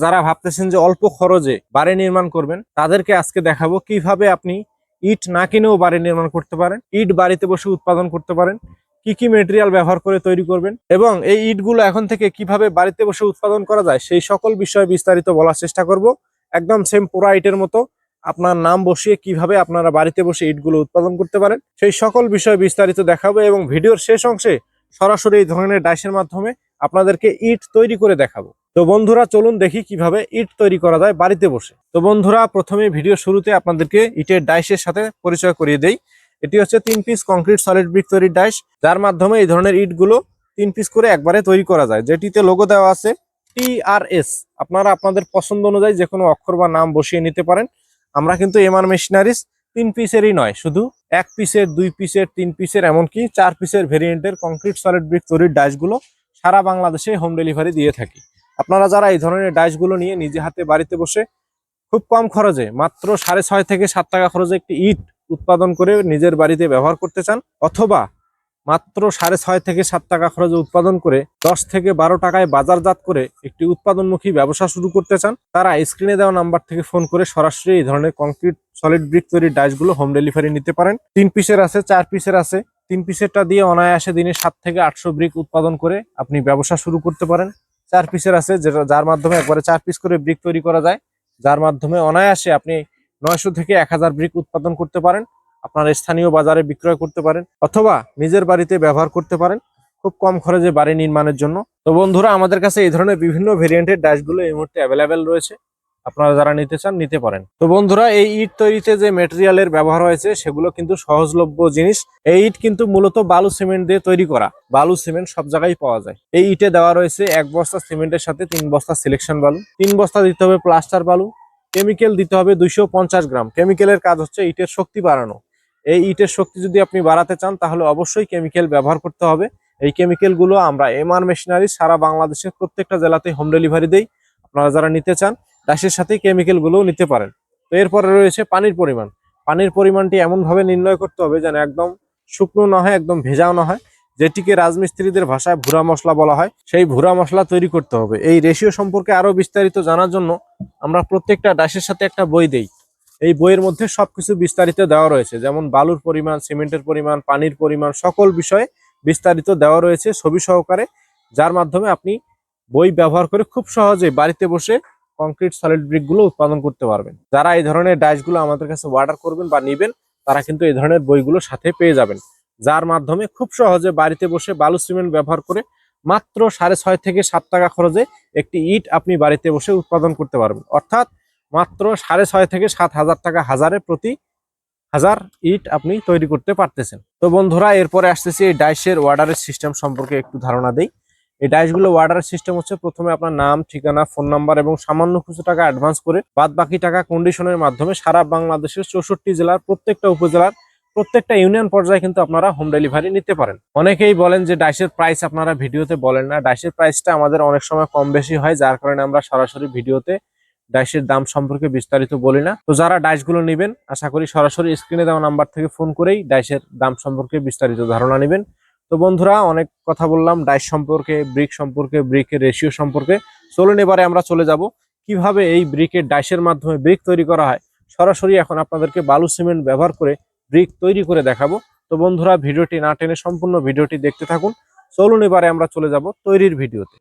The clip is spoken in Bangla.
যারা ভাবতেছেন যে অল্প খরচে বাড়ি নির্মাণ করবেন, তাদেরকে আজকে দেখাবো কিভাবে আপনি ইট না কিনেও বাড়ি নির্মাণ করতে পারেন, ইট বাড়িতে বসে উৎপাদন করতে পারেন, কি কি মেটেরিয়াল ব্যবহার করে তৈরি করবেন এবং এই ইটগুলো এখন থেকে কিভাবে বাড়িতে বসে উৎপাদন করা যায় সেই সকল বিষয়ে বিস্তারিত বলার চেষ্টা করব। একদম সেম পুরা ইটের মতো আপনার নাম বসিয়ে কিভাবে আপনারা বাড়িতে বসে ইটগুলো উৎপাদন করতে পারেন সেই সকল বিষয়ে বিস্তারিত দেখাবো এবং ভিডিওর শেষ অংশে সরাসরি এই ধরনের ডাইসের মাধ্যমে আপনাদেরকে ইট তৈরি করে দেখাবো। তো বন্ধুরা চলুন দেখি কিভাবে ইট তৈরি করা যায় বাড়িতে বসে। তো বন্ধুরা প্রথমে ভিডিও শুরুতে আপনাদেরকে ইটের ডাইসের সাথে পরিচয় করিয়ে দেই। এটি হচ্ছে 3 পিস কংক্রিট সলিড ব্রিক তৈরির ডাইস, যার মাধ্যমে এই ধরনের ইটগুলো 3 পিস করে একবারে তৈরি করা যায়, যেটিতে লোগো দেওয়া আছে TRS। আপনারা আপনাদের পছন্দ অনুযায়ী যে কোনো অক্ষর বা নাম বসিয়ে নিতে পারেন। আমরা কিন্তু এমআর মেশিনারিজ 3 পিসেরই নয়, শুধু 1 পিসের, 2 পিসের, 3 পিসের, এমনকি 4 পিসের ভেরিয়েন্টের কংক্রিট সলিড ব্রিক তৈরির ডাইসগুলো সারা বাংলাদেশে হোম ডেলিভারি দিয়ে থাকি। আপনারা যারা এই ধরনের ডাইসগুলো নিয়ে নিজে হাতে বাড়িতে বসে খুব কম খরচে মাত্র 6.5 থেকে 7 টাকা খরচে একটি ইট উৎপাদন করে নিজের বাড়িতে ব্যবহার করতে চান, অথবা মাত্র 6.5 থেকে 7 টাকা খরচে উৎপাদন করে 10 থেকে 12 টাকায় বাজারজাত করে একটি উৎপাদনমুখী ব্যবসা শুরু করতে চান, তারা স্ক্রিনে দেওয়া নাম্বার থেকে ফোন করে সরাসরি এই ধরনের কংক্রিট সলিড ব্রিক তৈরির ডাইসগুলো হোম ডেলিভারি নিতে পারেন। 3 পিসের আছে, 4 পিসের আছে। 3 পিসেরটা দিয়ে অনায়াসে দিনে 7 থেকে 800 ব্রিক উৎপাদন করে আপনি ব্যবসা শুরু করতে পারেন। 4 পিসের আছে, যার মাধ্যমে একবারে 4 পিস করে ব্রিক তৈরি করা যায়, যার মাধ্যমে অনায়াসে আপনি 900 থেকে 1000 ব্রিক উৎপাদন করতে পারেন, আপনার স্থানীয় বাজারে বিক্রয় করতে পারেন, অথবা নিজের বাড়িতে ব্যবহার করতে পারেন খুব কম খরচে বাড়ি নির্মাণের জন্য। তো বন্ধুরা আমাদের কাছে এই ধরনের বিভিন্ন ভেরিয়েন্টের ডাইসগুলো এই মুহূর্তে অ্যাভেলেবেল রয়েছে, আপনারা যারা নিতে চান নিতে পারেন। তো বন্ধুরা এই ইট তৈরিতে যে মেটেরিয়ালের ব্যবহার হয়েছে সেগুলো কিন্তু সহজলভ্য জিনিস। এই ইট কিন্তু মূলত বালু সিমেন্ট দিয়ে তৈরি করা, বালু সিমেন্ট সব জায়গায় পাওয়া যায়। এই ইটে দেওয়া রয়েছে 1 বস্তা সিমেন্টের সাথে 3 বস্তা সিলেকশন বালু, 3 বস্তা দিতে হবে প্লাস্টার বালু, কেমিক্যাল দিতে হবে 250 গ্রাম। কেমিক্যালের কাজ হচ্ছে ইটের শক্তি বাড়ানো। এই ইটের শক্তি যদি আপনি বাড়াতে চান তাহলে অবশ্যই কেমিক্যাল ব্যবহার করতে হবে। এই কেমিক্যাল গুলো আমরা এমআর মেশিনারি সারা বাংলাদেশের প্রত্যেকটা জেলাতে হোম ডেলিভারি দেই। আপনারা যারা নিতে চান ডাইসের সাথে কেমিক্যাল গুলোও নিতে পারেন। তো এরপরে রয়েছে পানির পরিমাণ। পানির পরিমাণটি এমন ভাবে নির্ণয় করতে হবে যেন একদম শুকনো না হয়, একদম ভেজাও না হয়, যেটিকে রাজমিস্ত্রিদের ভাষায় ভুরা মশলা বলা হয়, সেই ভুরা মশলা তৈরি করতে হবে। এই রেশিও সম্পর্কে আরো বিস্তারিত জানার জন্য আমরা প্রত্যেকটা ডাইসের সাথে একটা বই দেই। এই বইয়ের মধ্যে সবকিছু বিস্তারিত দেওয়া রয়েছে, যেমন বালুর পরিমাণ, সিমেন্টের পরিমাণ, পানির পরিমাণ, সকল বিষয়ে বিস্তারিত দেওয়া রয়েছে ছবি সহকারে, যার মাধ্যমে আপনি বই ব্যবহার করে খুব সহজে বাড়িতে বসে কংক্রিট সলিড ব্রিক গুলো উৎপাদন করতে পারবেন। যারা এই ধরনের ডাইসগুলো আমাদের কাছে অর্ডার করবেন বা নিবেন, তারা কিন্তু এই ধরনের বইগুলো সাথে পেয়ে যাবেন, যার মাধ্যমে খুব সহজে বাড়িতে বসে বালু সিমেন্ট ব্যবহার করে মাত্র 6.5 থেকে 7 টাকা খরচে একটি ইট আপনি বাড়িতে বসে উৎপাদন করতে পারবেন। অর্থাৎ মাত্র 6.5 থেকে 7,000 টাকা হাজারে প্রতি হাজার ইট আপনি তৈরি করতে পারতেছেন। তো বন্ধুরা এরপরে আসতেছি এই ডাইসের অর্ডারের সিস্টেম সম্পর্কে একটু ধারণা দেই। এই ডাইসগুলো অর্ডারের সিস্টেম হচ্ছে, প্রথমে আপনার নাম, ঠিকানা, ফোন নাম্বার এবং সামান্য কিছু টাকা অ্যাডভান্স করে বাদ বাকি টাকা কন্ডিশনের মাধ্যমে সারা বাংলাদেশের 64 জেলার প্রত্যেকটা উপজেলার প্রত্যেকটা ইউনিয়ন পর্যায়ে কিন্তু আপনারা হোম ডেলিভারি নিতে পারেন। অনেকেই বলেন যে ডাইসের প্রাইস আপনারা ভিডিওতে বলেন না। ডাইসের প্রাইসটা আমাদের অনেক সময় কম বেশি হয়, যার কারণে আমরা সরাসরি ভিডিওতে ডাইসের দাম সম্পর্কে বিস্তারিত বলি না। তো যারা ডাইসগুলো নেবেন আশা করি সরাসরি স্ক্রিনে দেওয়া নাম্বার থেকে ফোন করেই ডাইসের দাম সম্পর্কে বিস্তারিত ধারণা নেবেন। তো বন্ধুরা অনেক কথা বললাম ডাইস সম্পর্কে, ব্রিক সম্পর্কে, ব্রিকের রেশিও সম্পর্কে। চলুন এবারে আমরা চলে যাব কিভাবে এই ব্রিকের ডাইসের মাধ্যমে ব্রিক তৈরি করা হয়। সরাসরি এখন আপনাদেরকে বালু সিমেন্ট ব্যবহার করে ব্রিক তৈরি করে দেখাবো। তো বন্ধুরা ভিডিওটি না টেনে সম্পূর্ণ ভিডিওটি দেখতে থাকুন। চলুন এবারে আমরা চলে যাব তৈরির ভিডিওতে।